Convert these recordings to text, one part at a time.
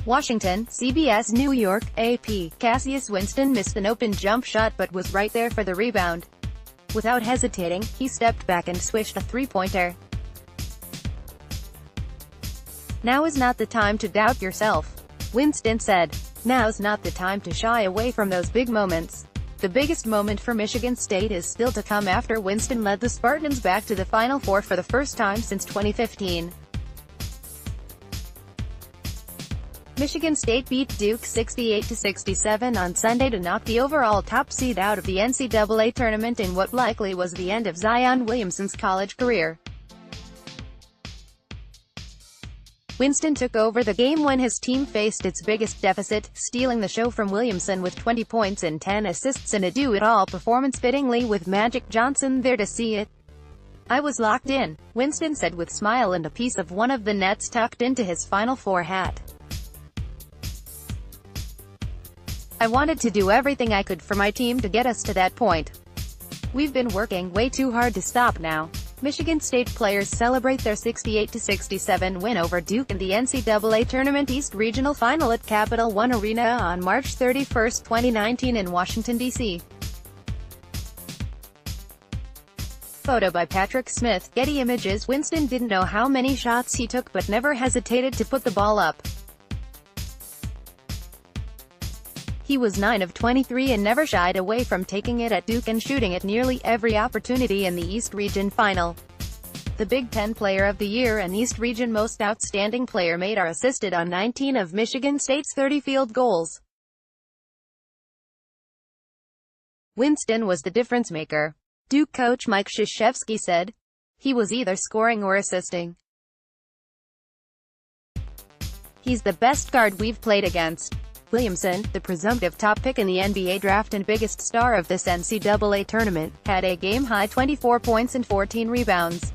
Washington, CBS New York, AP. Cassius Winston missed an open jump shot but was right there for the rebound. Without hesitating, he stepped back and swished a three-pointer. "Now is not the time to doubt yourself," Winston said. "Now's not the time to shy away from those big moments." The biggest moment for Michigan State is still to come after Winston led the Spartans back to the Final Four for the first time since 2015. Michigan State beat Duke 68-67 on Sunday to knock the overall top seed out of the NCAA tournament in what likely was the end of Zion Williamson's college career. Winston took over the game when his team faced its biggest deficit, stealing the show from Williamson with 20 points and 10 assists in a do-it-all performance, fittingly with Magic Johnson there to see it. "I was locked in," Winston said with a smile and a piece of one of the nets tucked into his Final Four hat. "I wanted to do everything I could for my team to get us to that point. We've been working way too hard to stop now." Michigan State players celebrate their 68-67 win over Duke in the NCAA Tournament East Regional Final at Capital One Arena on March 31, 2019 in Washington, D.C. Photo by Patrick Smith, Getty Images. Winston didn't know how many shots he took but never hesitated to put the ball up. He was 9 of 23 and never shied away from taking it at Duke and shooting at nearly every opportunity in the East Region Final. The Big Ten Player of the Year and East Region Most Outstanding Player made or assisted on 19 of Michigan State's 30 field goals. Winston was the difference maker, Duke coach Mike Krzyzewski said. "He was either scoring or assisting. He's the best guard we've played against." Williamson, the presumptive top pick in the NBA draft and biggest star of this NCAA tournament, had a game-high 24 points and 14 rebounds.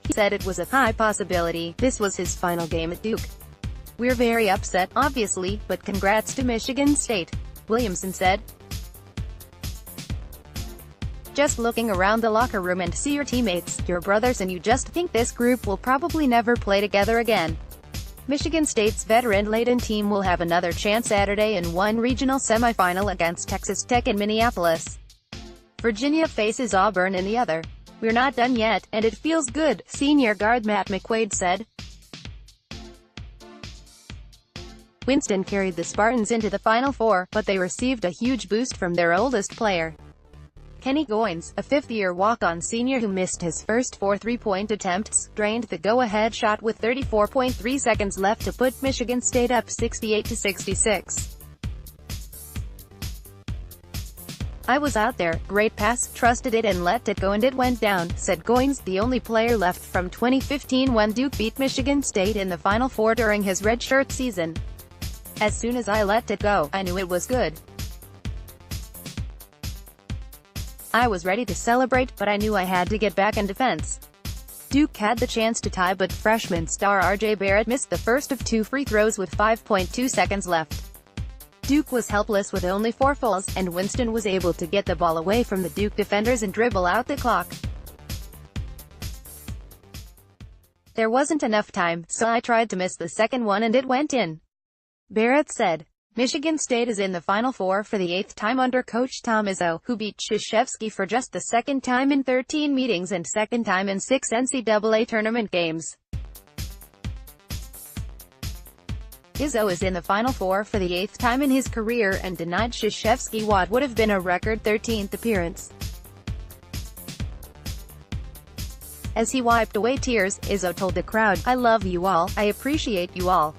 He said it was a high possibility this was his final game at Duke. "We're very upset, obviously, but congrats to Michigan State," Williamson said. "Just looking around the locker room and see your teammates, your brothers, and you just think this group will probably never play together again." Michigan State's veteran-laden team will have another chance Saturday in one regional semifinal against Texas Tech in Minneapolis. Virginia faces Auburn in the other. "We're not done yet, and it feels good," senior guard Matt McQuaid said. Winston carried the Spartans into the Final Four, but they received a huge boost from their oldest player, Kenny Goins, a fifth-year walk-on senior who missed his first 4 three-point attempts, drained the go-ahead shot with 34.3 seconds left to put Michigan State up 68-66. "I was out there, great pass, trusted it and let it go and it went down," said Goins, the only player left from 2015 when Duke beat Michigan State in the Final Four during his redshirt season. "As soon as I let it go, I knew it was good. I was ready to celebrate, but I knew I had to get back in defense." Duke had the chance to tie but freshman star R.J. Barrett missed the first of 2 free throws with 5.2 seconds left. Duke was helpless with only 4 fouls, and Winston was able to get the ball away from the Duke defenders and dribble out the clock. "There wasn't enough time, so I tried to miss the second one and it went in," Barrett said. Michigan State is in the Final Four for the 8th time under coach Tom Izzo, who beat Krzyzewski for just the 2nd time in 13 meetings and 2nd time in 6 NCAA tournament games. Izzo is in the Final Four for the 8th time in his career and denied Krzyzewski what would have been a record 13th appearance. As he wiped away tears, Izzo told the crowd, "I love you all, I appreciate you all.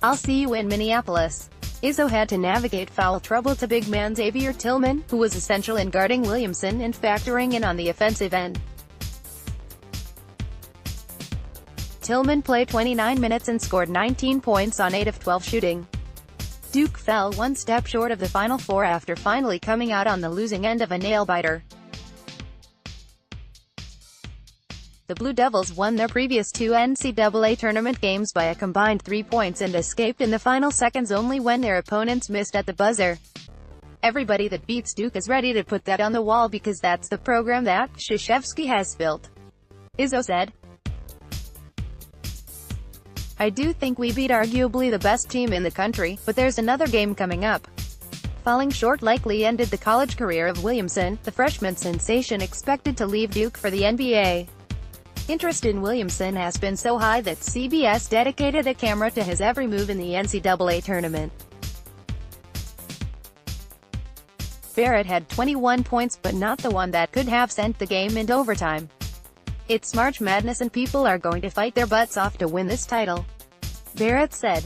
I'll see you in Minneapolis." Izzo had to navigate foul trouble to big man Xavier Tillman, who was essential in guarding Williamson and factoring in on the offensive end. Tillman played 29 minutes and scored 19 points on 8 of 12 shooting. Duke fell one step short of the Final Four after finally coming out on the losing end of a nail-biter. The Blue Devils won their previous 2 NCAA tournament games by a combined 3 points and escaped in the final seconds only when their opponents missed at the buzzer. "Everybody that beats Duke is ready to put that on the wall because that's the program that Krzyzewski has built," Izzo said. I do think we beat arguably the best team in the country, but there's another game coming up. Falling short likely ended the college career of Williamson, the freshman sensation expected to leave Duke for the NBA. Interest in Williamson has been so high that CBS dedicated a camera to his every move in the NCAA tournament. Barrett had 21 points, but not the one that could have sent the game into overtime. It's March Madness and people are going to fight their butts off to win this title, Barrett said.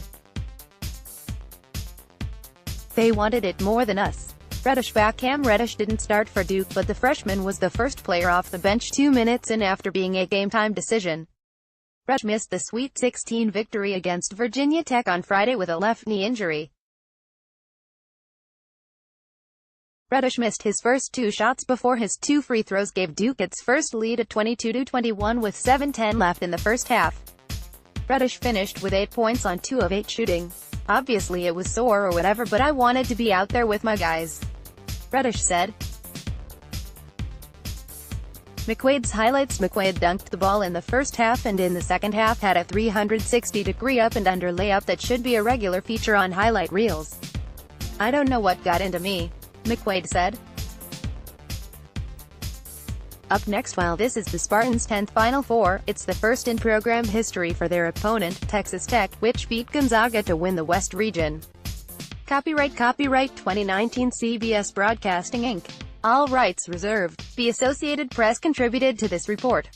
They wanted it more than us. Reddish back Cam Reddish didn't start for Duke, but the freshman was the first player off the bench 2 minutes in after being a game-time decision. Reddish missed the Sweet 16 victory against Virginia Tech on Friday with a left knee injury. Reddish missed his first 2 shots before his 2 free throws gave Duke its first lead at 22-21 with 7:10 left in the first half. Reddish finished with 8 points on 2 of 8 shooting. Obviously it was sore or whatever, but I wanted to be out there with my guys, Reddish said. McQuaid's highlights: McQuaid dunked the ball in the first half and in the second half had a 360-degree up and under layup that should be a regular feature on highlight reels. I don't know what got into me, McQuaid said. Up next, while this is the Spartans' 10th Final Four, it's the first in program history for their opponent, Texas Tech, which beat Gonzaga to win the West Region. Copyright 2019 CBS Broadcasting Inc. All rights reserved. The Associated Press contributed to this report.